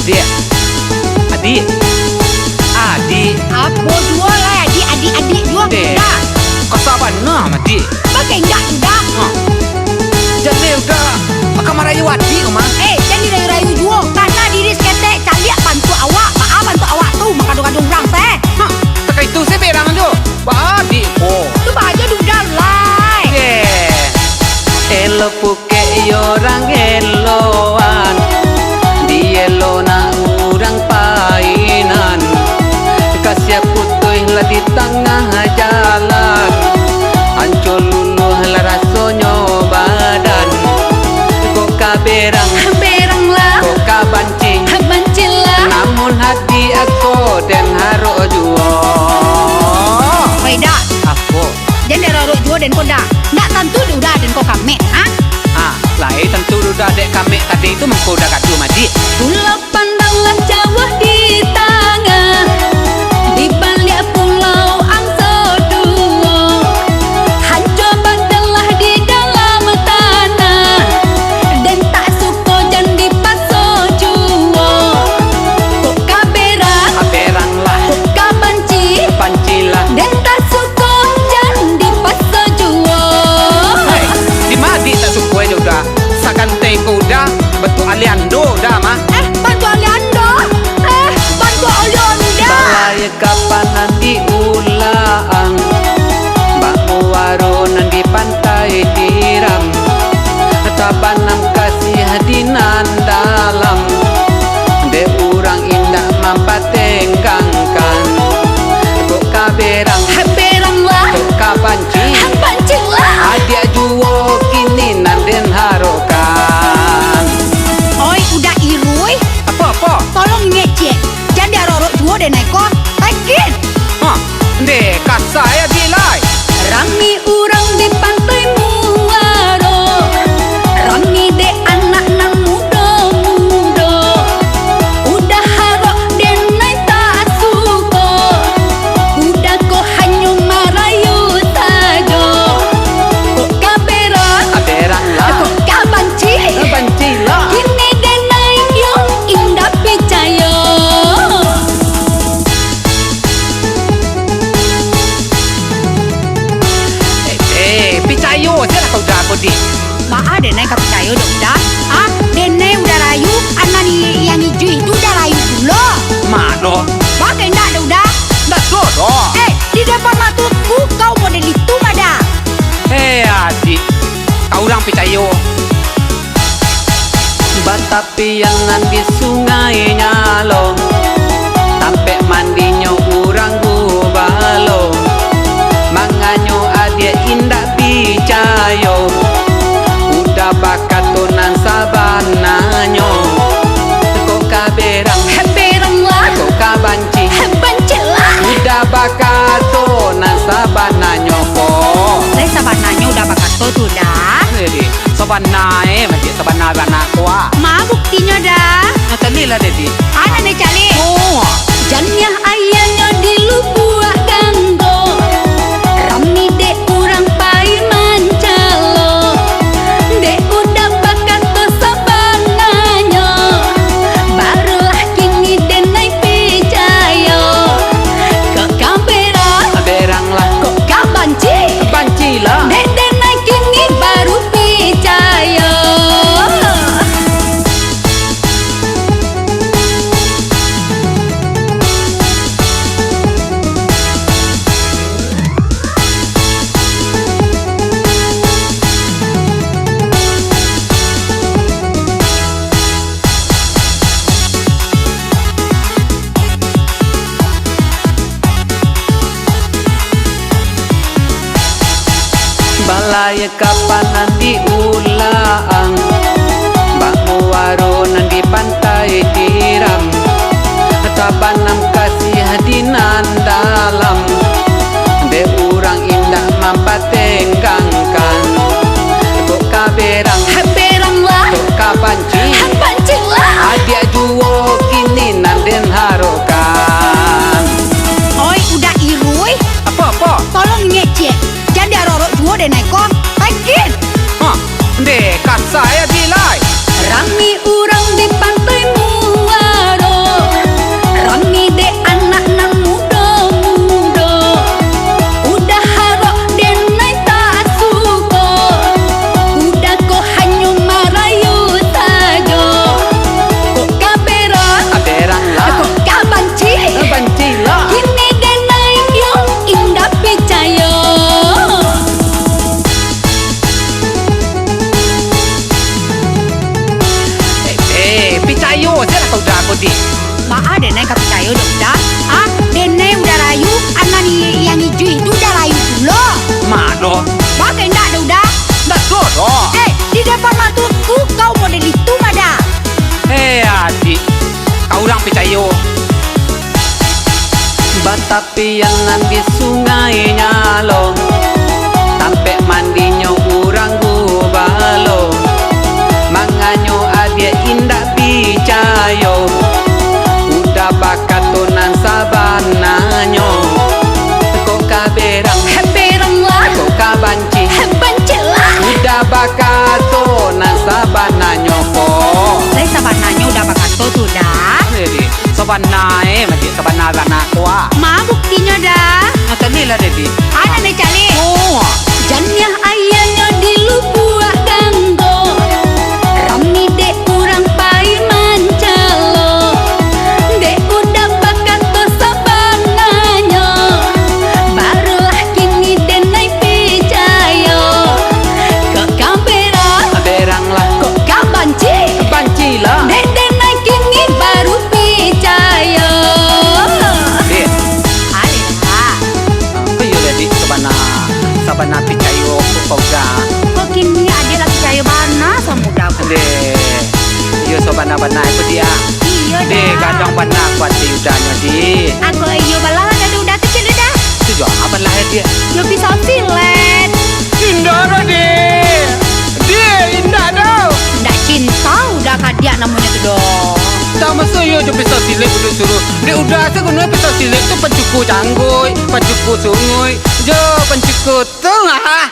Adik. Adik. Adik. Apa dua lah adik dua. Dek. Dah. Kau sabar nah, adik. Pakai enggak dah. Jadi udah akan marayu adik kau mah. Jangan rayu-rayu juga. Karena diri seketek caliak bantu awak. Maaf bantu awak tu makadung-kadung orang teh. Tak itu saya berang tu. Pak adik ko. Tu baja dudan lai. Dek. Elo puke orang eloan. Di elo na urang painan. Kasih putuh lah di tengah jalan. Ancol luluh lah rasonyo badan. Kok kaberang lah. kok kabanci Bancil lah. namun hati aku dan haruk juo. Wei dah. Aku Jangan raruk juga dan kau dah. Nak tentu udah dan kau kami. lain tentu udah dek kami tadi itu mengkoda kadu madi. Pulau pandanglah jauh di tengah. Di balik pulau angso duo. Hancur badalah di dalam tanah. Dan tak suko jan di paso juo. Kok kaberang Kaberanglah kok kabanci. pancilah. Dan tak suko jan di paso juo. Hai, di madi tak suku juga. Sakante kuda betul aliando dah mah. Bantu Aliando. Bantu Alianda. Balai kapanan di ulang. Baku warunan di pantai tiram. Tabanam kasih dinan dalam. De urang indah mampatengkangkan. Kok kaberang Berang lah. kok kabanci. Pancing lah. Adia juo kini nanden harokan. Oi, udah irui. Apa? Tolong ngecek. Jangan dia rorok dua dan naik kok. Takin. Dek kasaya dilai. Rami urang di pantai Muaro. Rami de anak nan muda-muda. Udah harok dan naik tak suko. Udah kok hanya marayu saja. Kok kaberang. Kaberanglah Kok kabanci. bancilah. Kini dan naik yung indah percaya. Picayo saya kau dah kau di. Maa dan naik percaya dah. Dan naik udah rayu. Anak ni yang hijau itu udah rayu pula. Mado. Pakai enggak dah udah. Dah dodo. Di depan mataku kau model itu mada. Adik. Kau orang picayo. Batapianan di sungai nyalo. Sampai mandinya urang gubalo. Manganyo adia indah picayo. Udah bakatonan sabananyo. Kok kaberang Berang lah. kok kabanci. Bancil lah. Udah bakatonan sabananyo kok. Saya sabananya udah bakat tu dah. Jadi sabanai macam sabanai bana kuah. Ma buktinya dah. Tadi lah dedi. Anak ni cali. Oh. Jannya ayahnya di lubuak ganggo. Rami de urang pai mancalo. De udah bakat to sabananya. Barulah kini de naik percaya. Kok kaberang Kaberanglah kok kabanci. bancilah. De naik kini baru percaya. Balai kapanan di ulang. Baku warunan di pantai tiram. Tabanam kasih dinan dalam. De urang indah mampatengkangkan. Kok kaberang Berang lah. kok kabanci. Pancing lah. Adia juo kini nanden harokan. Oi, udah irui. Apa? Tolong ngecek. Jangan dia rorok dua dan naik kok. Takin. di. Maa Denai gak percaya dong dah. Ah, Denai udah rayu, anak ni yang hijau itu udah rayu pula. Mado. Pakai ndak dah udah. Ndak dodo. Di depan matuku kau model itu mada. Adik, kau orang percaya. Batapianan di sungainya lo, sampai mandinya orang gubalo. Manganyo adia indah picayo, udah bakatonan sabananyo. Kok kaberang, Berang lah, kok kabanci, bancelah. udah bakatonan sabananyo ko. Saya sabananya udah bakato tuh dah. Jadi, sabanae, mati sabana aku ah. Ma buktinya dah. Natali lah dedi. Anak nih cali. Oh, Jannya ayahnya di lubuah ganggo. Rami dek kurang pai mancalo. Dek udah bakato sabananya. Barulah kini denai picayo. Kok kamera, berang lah. kok kabanci. Banci lah. Dek denai kini baru picayo. Dek, Alah, ayo dedi sabana picayo kau dah. kok kini ada lagi picayo bana sama muda aku. Dek, yo sabana aku dia. Iya Dek, dah. kadang bana kuat di udahnya di. Aku iyo balah ada udah kecil dah. Tujuh apa lah dia? Yo bisa silet. Indah dah dek. Dek, indah dah. Ndak cinta udah kadia namanya tuh dong. Tak masuk yo je bisa silik udah suruh. Dia udah segunung bisa silik tu pencuku canggoi, pencuku sungoi, jo pencuku tengah.